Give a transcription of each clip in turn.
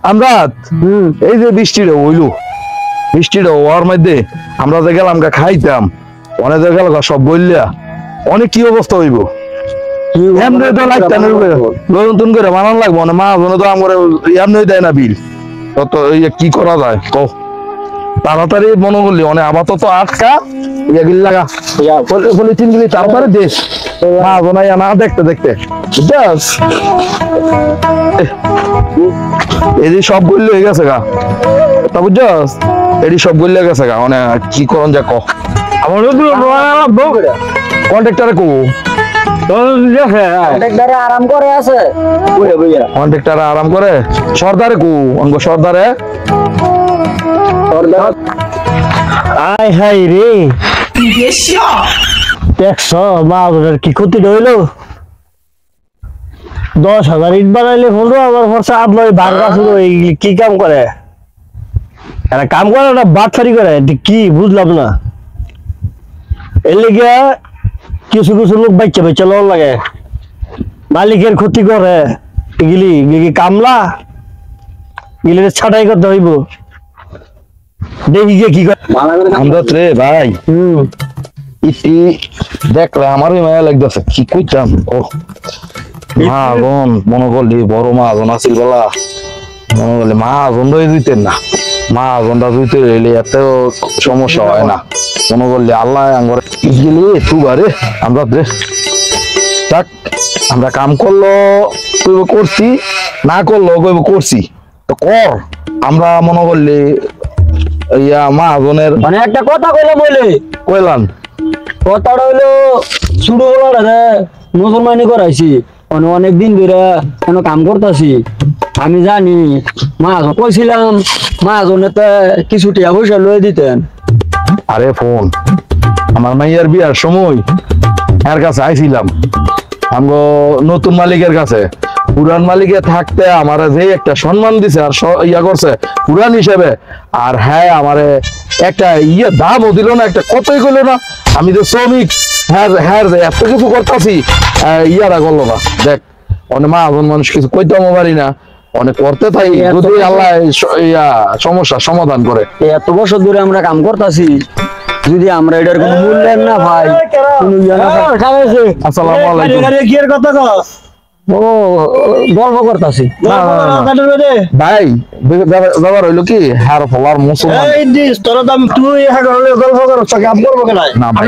আমরা এই যে বৃষ্টিটা হইলো, বৃষ্টিটা হওয়ার মধ্যে আমরা যে গেলাম খাইতাম, অনেক গেল সব বললা অনেক কি অবস্থা হইব। এমনি তো লাগতাম নতুন করে বানান লাগবো না, মা বোন তো আমার এমনি দেয় না বিল। তত কি করা যায় কও তাড়াতাড়ি মনে করলি অনেক আপাতত আটকা ইয়াগিল লাগা পলিথিন গুলি তারপরে দেশ মা বোন না দেখতে দেখতে বুঝছাস। এদি সব গল্লি হয়ে গেছে গা, তা বুঝছাস এটি সব গল্লি গেছে গা, মানে কি করন যা ক আমার কন্ট্রাক্টরে কো আরাম করে আছে, কন্ট্রাক্টর আরাম করে সর্দারে কো অঙ্গ সর্দারে আয় হাই রে দেখছো বাবুরের কি ক্ষতি রইল। 10,000 ইট বানাইলে হলো আমার খরচা আপনার ভাড়া শুরু কি কাম করে, এরা কাম করে না বাটফারি করে কি বুঝলাম না। এর লেগে কিছু কিছু লোক বাচ্চা বাচ্চা লোন লাগে, মালিকের ক্ষতি করে, এগুলি কামলা এগুলি ছাটাই করতে হইব। দেখি কি করে আমরা রে ভাই ইতি দেখলে আমারই মায়া লাগতেছে কি কইতাম। ও মা বোন মনে করলি বড় মা বোন আছিল বলা, মনে করলি মা বোন দিতেন না, মা বোনটা দিতে রইলে এত সমস্যা হয় না। মনে করলি আল্লাহ আঙ্গরে গেলি তুবারে আমরা থাক, আমরা কাম করলো কইব করছি, না করলো কইব করছি, তো কর। আমরা মনে করলি ইয়া মা বোনের মানে একটা কথা কইলাম বলে কইলাম কথাটা হইলো শুরু হলো রে মুসলমানি করাইছি অনেকদিন ধরে কেন কাম করতেছি। আমি জানি মাহাজন কইছিলাম মাহাজনেতে কিছু টাকা পয়সা লয়ে দিতেন। আরে ফোন আমার মাইয়ার বিয়ার সময় এর কাছে আইছিলাম, আমগো নতুন মালিকের কাছে। পুরান মালিকে থাকতে আমার যে একটা সম্মান দিছে আর ইয়া করছে পুরান হিসেবে, আর হ্যাঁ আমারে একটা ইয়ে দামও দিল না, একটা কতই করলো না। আমি তো শ্রমিক, হ্যাঁ হ্যাঁ এত কিছু করতেছি ইয়ারা করলো না। দেখ অনেক মা বোন মানুষ কিছু কইতেও পারি না, অনেক করতে থাকি যদি আল্লাহ ইয়া সমস্যার সমাধান করে। এত বছর ধরে আমরা কাম করতেছি, যদি আমরা এটার কোনো মূল্যায়ন না ভাই আসসালামু আলাইকুম। ও গল্প করতেছি ভাই ব্যাপার হইলো কি হ্যাঁ ফলার মুসলমান গল্প করো কাম করবো কেন না ভাই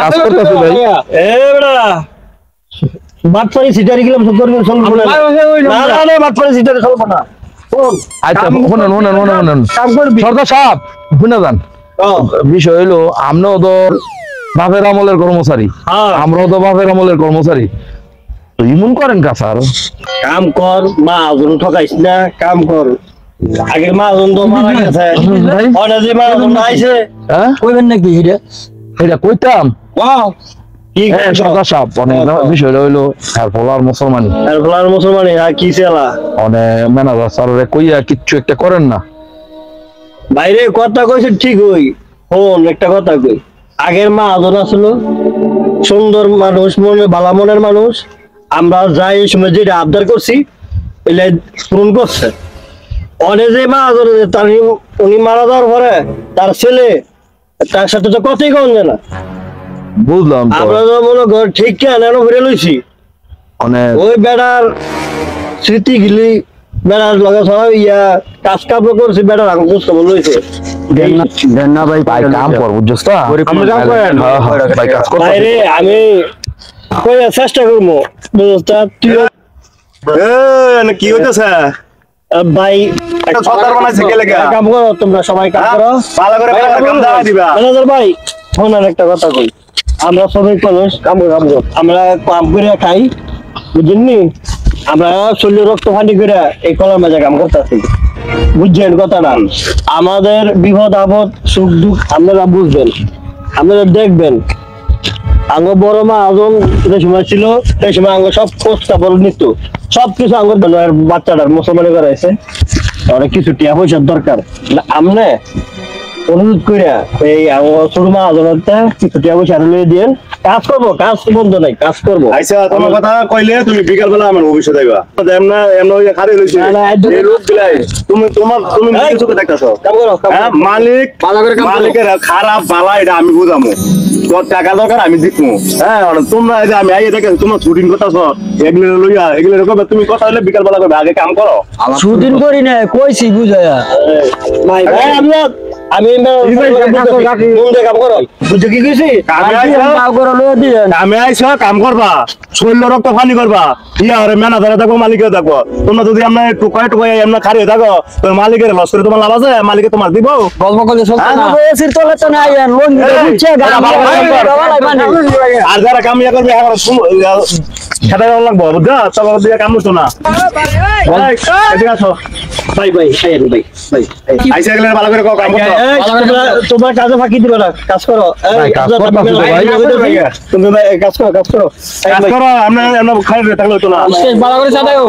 কাজ করতেছি ভাই। বাটপাড়ি সিটারি গেলাম বাটপাড়ি সিটারি চলবো না। আচ্ছা শুনেন সর্দার সাহেব শুনে যান, বিষয় হইলো আমরাও তো বাপের আমলের কর্মচারী, আমরাও তো বাপের আমলের কর্মচারী, ইমন করেন কাছার কাম কর মা আজন ঠকাইস না, কাম কর। আগের মা আজন তো মারা গেছে, যে মা আজন আইছে কইবেন নাকি এটা কইতাম ওয়াও কি সরকার সাহেব অনেক বিষয়টা হইলো ফলার মুসলমান, ফলার মুসলমান আর কি চেলা অনেক ম্যানেজার স্যারে কইয়া কিচ্ছু একটা করেন না। বাইরে কথা কইছে ঠিক হই, হন একটা কথা কই, আগের মা আজন আসলো সুন্দর মানুষ, মনে ভালো মনের মানুষ, আমরা যাই সময় যেটা আবদার করছি এলে পূরণ করছে। অনেক যে মা তার উনি মারা যাওয়ার পরে তার ছেলে তার সাথে তো কথাই কন যায় না। বুঝলাম আমরা তো মনে কর ঠিক কেন ঘুরে লইছি ওই বেড়ার স্মৃতি গিলি বেড়ার লগে সবাই ইয়া কাজ কাম করছি, বেড়ার আঙুল বুঝতে বলছে না ভাই ভাই কাম কর বুঝছস তো বাইরে আমি কই চেষ্টা করবো বুঝছস তুই কি হইতেছে ভাই একটা সর্দার বানাইছে কে লাগা কাম করো তোমরা সবাই কাম করো ভালো করে কাম দাও দিবা। ম্যানেজার ভাই শোনার একটা কথা কই, আমরা সবাই মানুষ কাম করো, আমরা কাম করে খাই বুঝলি, আমরা শরীরে রক্ত পানি করে এই কলার মাঝে কাম করতেছি বুঝছেন কথাটা। আমাদের বিপদ আপদ সুখ দুঃখ আপনারা বুঝবেন, আপনারা দেখবেন। আঙ্গ বড় মা আজম যে সময় ছিল সেই সময় আঙ্গ সব খোঁজ খবর নিত, সবকিছু আঙ্গুর বাচ্চাটার মুসলমানি করাইছে, অনেক কিছু টিয়া পয়সার দরকার। আমনে অনুরোধ করে এই আমার ছোট মা আদালতটা কিছু টাকা পয়সা আরো লইয়ে দিয়েন, কাজ করবো, কাজ বন্ধ নাই, কাজ করবো। আচ্ছা তোমার কথা কইলে তুমি বিকাল বেলা আমার ভবিষ্যৎ আইবা এমনা এমনা ওই খারে লইছে না, না, এই লোক গুলাই তুমি এই, কিছু দেখতাছো কাম করো, কাম করো। হ্যাঁ মালিকের খারাপ বালা এটা আমি বুঝামো, তোর টাকা দরকার আমি দিকমু। হ্যাঁ আর তোমরা এই যে আমি আইয়ে দেখে তোমরা শুটিং করতেছ এগুলো লইয়া এগুলো কবে তুমি কথা হলে বিকাল বেলা করবে, আগে কাম করো। শুটিং করি না কইছি বুঝায়া ভাই ভাই আমি কাম করো, বুঝছো কি কইছি? আমি আইসো কাম করবা, শরীর রক্ত পানি করবা, ইয়া আরে ম্যানেজারে থাকবো মালিকের থাকবো। তোমরা যদি আমরা টুকায় টুকায় এমনা খারি থাকো তো মালিকের লস করে তোমার লাভ আছে? মালিকে তোমার দিব? গল্প করলে চলতে না এসির তলে তো নাই লোন দিচ্ছে আর যারা কামিয়া করবে সেটা লাগবো, বুঝছো? তবে দিয়ে কাম করতো না। এদিকে আসো। ভাই ভাই আইয়েন ভাই ভাই আইসা গেলে ভালো করে কাম করতো। তোমার কাজে ফাঁকি দিবে না, কাজ করো। ভাই, কাজ করতাছি তো ভাই। তুমি ভাই কাজ করো, কাজ করো। কাজ করো, আমরা খাই থাকলে হতো না। ভালো করে সাদাও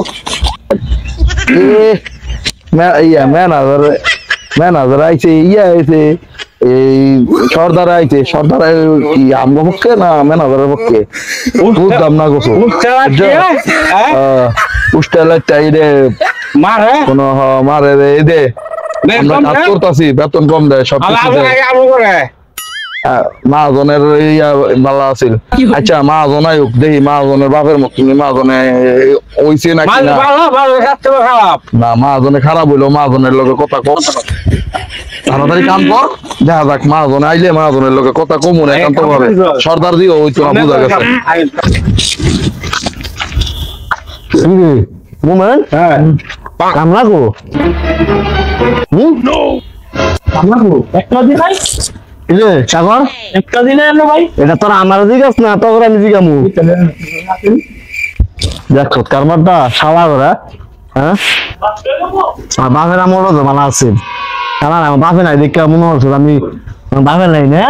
ম্যানেজার আইছে আইছে এই সর্দার আইছে, সর্দার কি আমগো পক্ষে না ম্যানেজারের পক্ষে বুঝলাম না গোসো উস্টাইলে মারে কোন মারে রে এই দে আমরা কাজ করতেছি, বেতন কম দেয় সব মাহাজনের বালা আছিল। আচ্ছা মাহাজনাই হোক দেখি মাহাজনের বাপের মুখ তুমি মাহাজনে ওইছে নাকি না। না মাহাজনে খারাপ হইলো, মাহাজনের লগে কথা কম তাড়াতাড়ি কাম কর, দেখা যাক মাহাজনে আইলে মাহাজনের লগে কথা কম মনে একান্ত ভাবে সর্দার দিও হইতো না, বুঝা গেছে। মোমেন কামলা গো কামলা গো একটা দিন নাই ইলে সাগর একটা দিন এলো ভাই, এটা তোর আমার জিগাস না তোর আমি জিগামু। দেখ কারমারটা শালা করে হ্যাঁ আর বাপের আমারও জমানা আছে, কারণ আমার বাপে নাই দেখে মনে হচ্ছে আমি বাপের নাই না,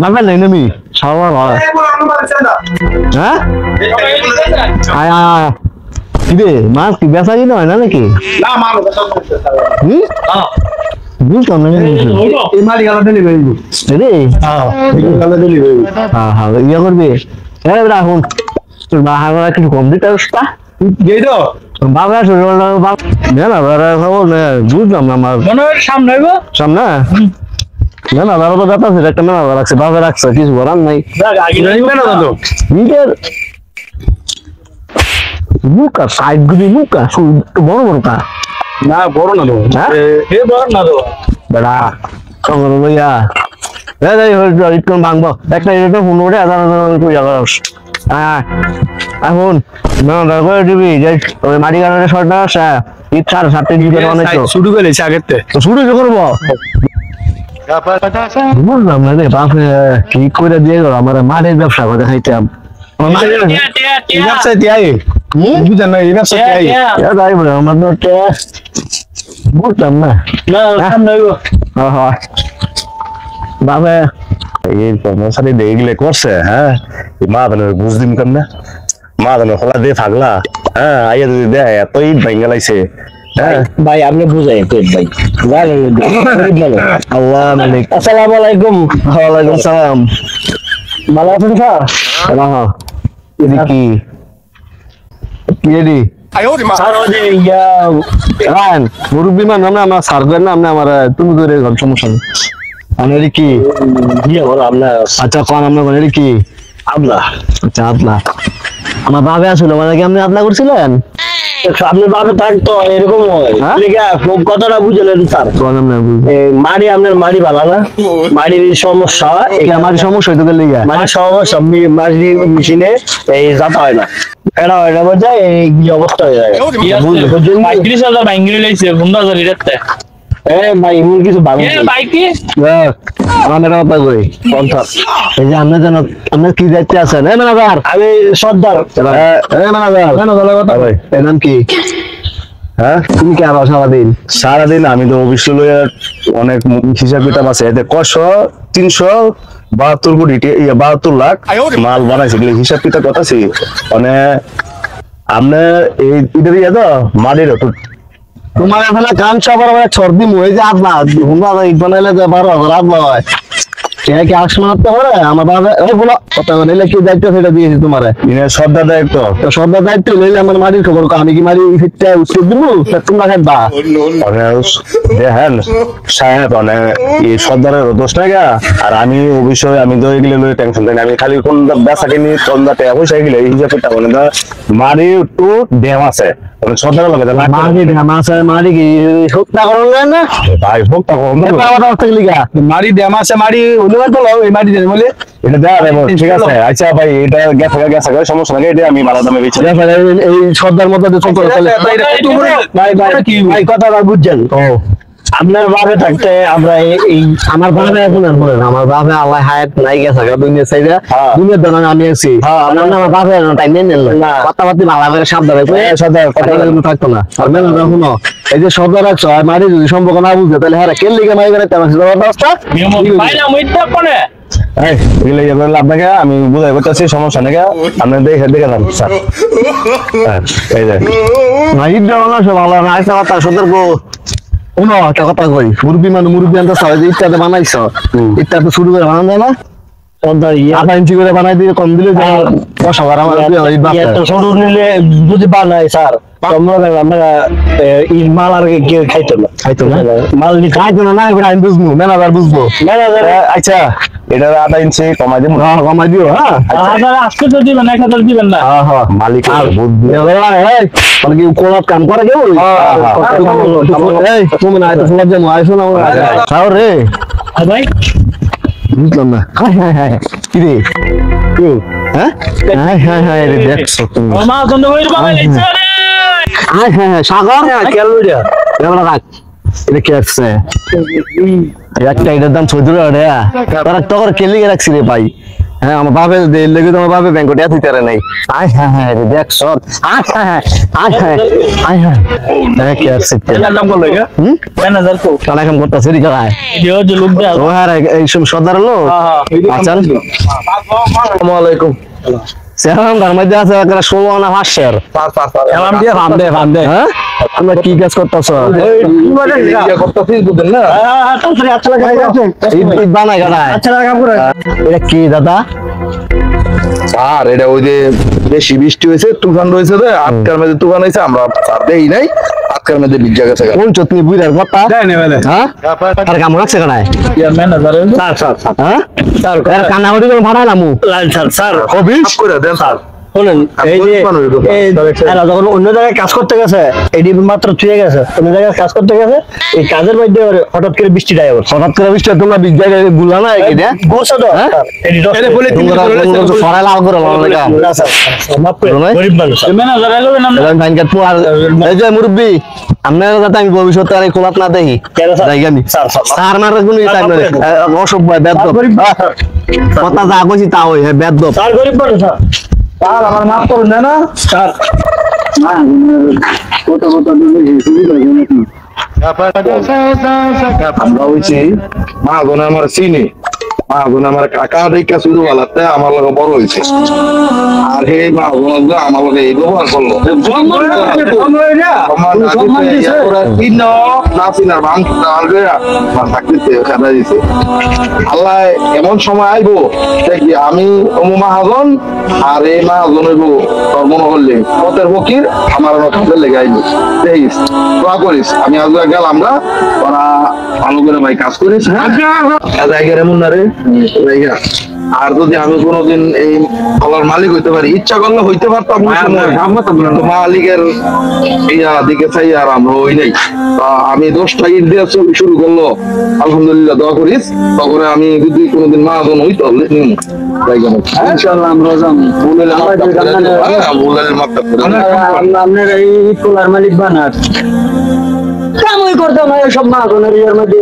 বাপের নাই না আমি শালা হয় হ্যাঁ আয় আয় কিরে মাছ কি বেচা কিনা হয় না নাকি? বুঝতাম না ইয়া করবি রাখুন তোর বাহার কিছু কম দিতে বাবা বুঝলাম না আমার সামনে সামনে না না দাদা তো ব্যাপার একটা মেলা রাখছে বাবা রাখছে কিছু করার নাই নিজের মুখা সাইড গুলি মুখা বড় বড় কা না বড় না তো, বড় না তো বেড়া খবর লইয়া ইটকন ভাঙবো একটা এটা ফোন করে পূজা করস হ্যাঁ এখন করে দিবি যে ওই মাটি কারণে শর্টটা আসা ঈদ 7:30 দিকে অনেক শুরু করেছে আগের থেকে শুরু করবো বুঝলাম না রে বাপে ঠিক করে দিয়ে গেল আমার মাঠের ব্যবসা করে খাইতাম বুঝলাম না বাবা এই কর্মচারী দেখলে করছে হ্যাঁ মা ধনের বুঝ দিন কেমনে মা ধনের খোলা দিয়ে থাকলা হ্যাঁ আইয়া যদি দেয় এত ইট ভেঙে লাইছে হ্যাঁ ভাই আপনি বুঝাই ভাই আল্লাহ মালিক আসসালামু আলাইকুম। ওয়ালাইকুম সালাম। ভালো আছেন স্যার? হ্যাঁ এটা কি এডি স্যার ওই যে ইয়া রান মুরব্বি মান নামে আমার স্যার করেন না আপনি আমার তুমি করে ঘর সমস্যা নেই আপনার কি ইয়ে বলো আপনার আচ্ছা কোন আপনার কোন কি আবলা আচ্ছা আবলা আমার বাবা আসলে মানে কি আপনি আবলা করছিলেন আপনার বাবা থাকতো এরকম হয় কথাটা বুঝলেন স্যার মাড়ি আপনার মাড়ি ভালো না মাড়ির সমস্যা মাড়ির সমস্যা হইতে গেলে মাড়ির সমস্যা মাড়ির মেশিনে এই যাতা হয় না এটা হয় না বোঝা এই অবস্থা হয়ে যায় ভাই এমন কিছু ভালো আমার কথা কই পঞ্চাশ এই যে আপনি যেন আপনার কি দায়িত্বে আছেন আমি সর্দার এর নাম কি হ্যাঁ তুমি কি আবার সারাদিন আমি তো অফিস লইয়া অনেক হিসাব কিতাব আছে এতে 372 কোটি 72 লাখ মাল বানাইছে হিসাব কিতাব কথা ছি মানে আপনার এই ইটা দিয়ে তো মাটির তোমার এখানে কাম চাপার আবার সর্দি মুই যে আদলা হুমা ইট বানাইলে যে 12,000 আদলা হয় এটা কি আস মারতে পারে আমার বাবা এই বলো কথা বলে কি দায়িত্ব সেটা দিয়েছি তোমারে ইনে সর্দার দায়িত্ব তো সর্দার দায়িত্ব লইলে আমার মাটির খবর আমি কি মারি ফিটটা উচিত দিব তোমরা খাইবা দেখেন সাহেব মানে এই সর্দারের দোষ না গা আর আমি অবশ্যই আমি তো এগুলো লই টেনশন দেই না আমি খালি কোন বেচা কিনি কোন টাকা পয়সা এগুলো হিসাব করতে পারি না মারি একটু ড্যাম আছে মানে সর্দারের লগে মারি মাসে মারি কি হত্যা করল না ভাই হোক তা কম বাবা থেকে লিগা মারি দেমাসে মারি হলো তো এই মারি দেন বলে এটা দেয়া দেবো ঠিক আছে আচ্ছা ভাই এটা গেছে সমস্যা নাই এটা আমি ভালো দামে বেচি এই সর্দার মধ্যে যে চক্কর চলে ভাই ভাই কথাটা বুঝছেন আপনার বাবা থাকতে আমরা এই আমার বাবা এখন আর বলেন আমার বাবা আল্লাহ হায়াত নাই গেছে দুনিয়া চাইরা দুনিয়ার দানা আমি আছি আমার বাবা টাইম নেন না কথাবার্তা ভালো করে সাবধানে সর্দার কথা থাকতো না আর মেলা শুনো এই যে সর্দার রাখছো আর মারি যদি সম্পর্ক না বুঝে তাহলে হ্যাঁ কেন লিগে মারি করে তেমন অবস্থা আপনাকে আমি বুঝাই করতেছি সমস্যা নাকি আপনি দেখে দেখে যান স্যার এই যে ভালো না একটা কথা সতর্ক কোনো একটা কথা কই মুরব্বী আনতে চাই যে ইটটাতে বানাইছ ইটটাতে শুরু করে বানান যায় না আধা ইঞ্চি করে বানাই দিয়ে কম দিলে সবার আমার শুরু নিলে যদি বানাই স্যার মাল আর কেউ খাইতো না মাল খাইতো না আমি বুঝবো ম্যানেজার বুঝবো আচ্ছা এটা আধা ইঞ্চি কমাই দিব কমাই দিও হ্যাঁ আজকে তো দিবেন 1000 দিবেন না মালিক মানে কি কোলাপ কাম করে কেউ তুমি না এটা শোনা যাবো আইসো না রে ভাই বুঝলাম না কি রে হ্যাঁ হ্যাঁ রে দেখছো তুমি মা বন্ধ হয়ে যাবে সাগর কেন রাখ এটা কি আছে একটা এটার দাম 14 টাকা তারা টকর কেলিয়ে রাখছি রে ভাই হ্যাঁ আমার বাপে লেগে তোমার বাপে ব্যাংকে টাকা দিতে নাই হ্যাঁ রে দেখছো কি আছে নাম বল লাগা ম্যানেজার কো কালা কাম করতেছে রে কালায় দিও যে লোক দেয় ও হ্যাঁ এই সব সর্দার লোক আচ্ছা আসসালামু আলাইকুম সেরাম তার মধ্যে আছে একটা 16 না 5 শেয়ার এলাম দিয়ে ফান্দে হ্যাঁ তোমরা কি কাজ করতেছো করতেছিস বুঝেন না আচ্ছা বানাই গাড়ায় আচ্ছা কাম করে এটা কি দাদা আর এটা ওই যে বেশি বৃষ্টি হয়েছে তুফান রয়েছে রে আজকার মধ্যে তুফান হয়েছে আমরা আর দেই নাই আজকার মধ্যে ভিজা গেছে কোন চটনি বুইরার কথা দেয় না বলে হ্যাঁ আর কাম রাখছে গাড়ায় ইয়ার ম্যানেজার স্যার হ্যাঁ স্যার কানা হরি করে ভাড়াইলামু স্যার অফিস করে দেন স্যার শুনেন এই যে এরা যখন অন্য জায়গায় কাজ করতে গেছে এডি মাত্র ছুঁয়ে গেছে অন্য জায়গায় কাজ করতে গেছে এই কাজের মধ্যে হঠাৎ করে বৃষ্টি দেয় হঠাৎ করে বৃষ্টি তোমরা বিশ জায়গায় গুলা না কি রে গোসা তো এটা বলে তোমরা সরাই লাভ করে না স্যার মাফ করে গরিব মানুষ ম্যানেজার এলো নাম ফাইন কাট আর এই যে মুরব্বি আপনারা যাতে আমি ভবিষ্যতে আর খোলাত না দেখি জায়গানি স্যার মারার কোনো টাইম নেই অসভ্য বেদব কথা যা কইছি তা হই বেদব স্যার গরিব মানুষ স্যার আমার মাফ করুন না স্যার আমরা হইছি মা গোনা আমার চিনি মা গোনা আমার কাকা দেখা শুরু হলাতে আমার লগে বড় হইছে আর হে মা গোনা আমার লগে এই ব্যবহার করলো আল্লাহ এমন সময় আইবো দেখি আমি অমু মাহাজন আর এই মাহাজন হইব তোর মনে করলে পথের ফকির আমার কাজের লেগে আইবো দেখিস দোয়া করিস আমি আজ গেলাম না ওরা ভালো করে ভাই কাজ করিস হ্যাঁ জায়গার এমন না রে জায়গা আর যদি আমি কোনোদিন এই কলার মালিক হইতে পারি ইচ্ছা করলে হইতে পারতাম মালিকের দিকে চাই আর আমরা ওই নাই আমি 10টা ইট দিয়ে শুরু করলো আলহামদুলিল্লাহ দোয়া করিস তখন আমি যদি কোনোদিন মাহাজন হইতো ইনশাআল্লাহ আমরা আপনার এই কলার মালিক বানার কামই করতাম না সব মাহাজনের ইয়ের মধ্যে